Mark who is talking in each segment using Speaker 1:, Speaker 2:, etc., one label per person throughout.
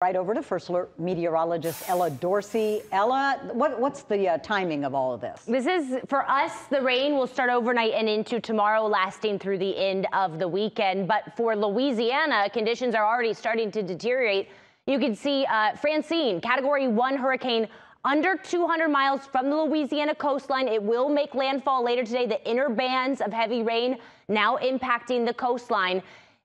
Speaker 1: Right over to First Alert meteorologist Ella Dorsey. Ella, what's the timing of all of this?
Speaker 2: This is, for us, the rain will start overnight and into tomorrow, lasting through the end of the weekend. But for Louisiana, conditions are already starting to deteriorate. You can see Francine, Category 1 hurricane, under 200 miles from the Louisiana coastline. It will make landfall later today. The inner bands of heavy rain now impacting the coastline.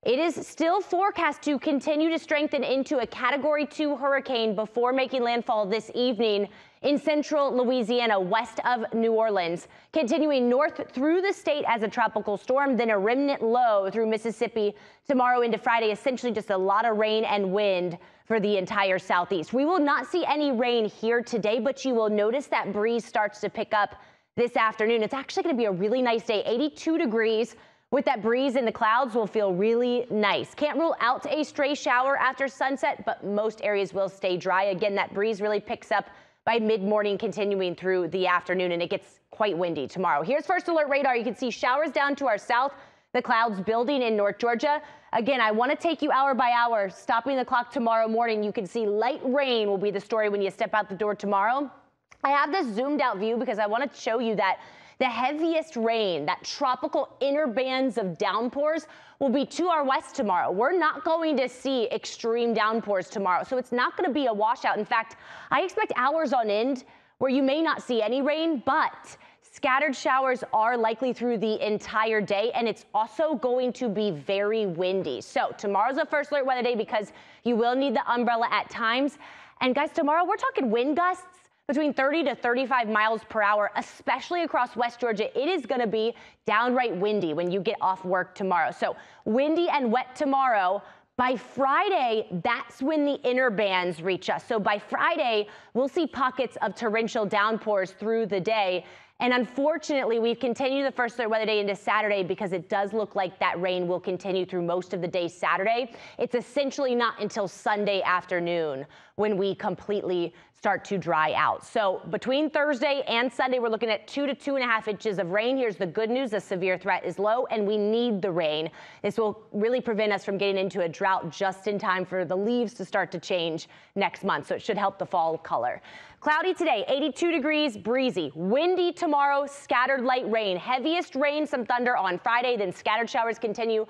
Speaker 2: It is still forecast to continue to strengthen into a Category 2 hurricane before making landfall this evening in central Louisiana, west of New Orleans, continuing north through the state as a tropical storm, then a remnant low through Mississippi tomorrow into Friday. Essentially just a lot of rain and wind for the entire southeast. We will not see any rain here today, but you will notice that breeze starts to pick up this afternoon. It's actually going to be a really nice day, 82 degrees. With that breeze in the clouds, will feel really nice. Can't rule out a stray shower after sunset, but most areas will stay dry. Again, that breeze really picks up by mid-morning, continuing through the afternoon, and it gets quite windy tomorrow. Here's First Alert radar. You can see showers down to our south, the clouds building in North Georgia. Again, I want to take you hour by hour, stopping the clock tomorrow morning. You can see light rain will be the story when you step out the door tomorrow. I have this zoomed out view because I want to show you that the heaviest rain, that tropical inner bands of downpours, will be to our west tomorrow. We're not going to see extreme downpours tomorrow, so it's not going to be a washout. In fact, I expect hours on end where you may not see any rain, but scattered showers are likely through the entire day, and it's also going to be very windy. So tomorrow's a First Alert weather day because you will need the umbrella at times. And guys, tomorrow we're talking wind gusts between 30 to 35 miles per hour, especially across West Georgia. It is going to be downright windy when you get off work tomorrow. So windy and wet tomorrow. By Friday, that's when the inner bands reach us. So by Friday, we'll see pockets of torrential downpours through the day. And unfortunately, we've continued the First Alert weather day into Saturday because it does look like that rain will continue through most of the day Saturday. It's essentially not until Sunday afternoon when we completely start to dry out. So between Thursday and Sunday, we're looking at 2 to 2.5 inches of rain. Here's the good news. The severe threat is low, and we need the rain. This will really prevent us from getting into a drought just in time for the leaves to start to change next month. So it should help the fall color. Cloudy today, 82 degrees, breezy. Windy tomorrow, scattered light rain. Heaviest rain, some thunder on Friday, then scattered showers continue.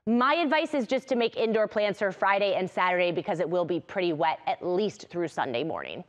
Speaker 2: My advice is just to make indoor plans for Friday and Saturday because it will be pretty wet, at least through Sunday morning.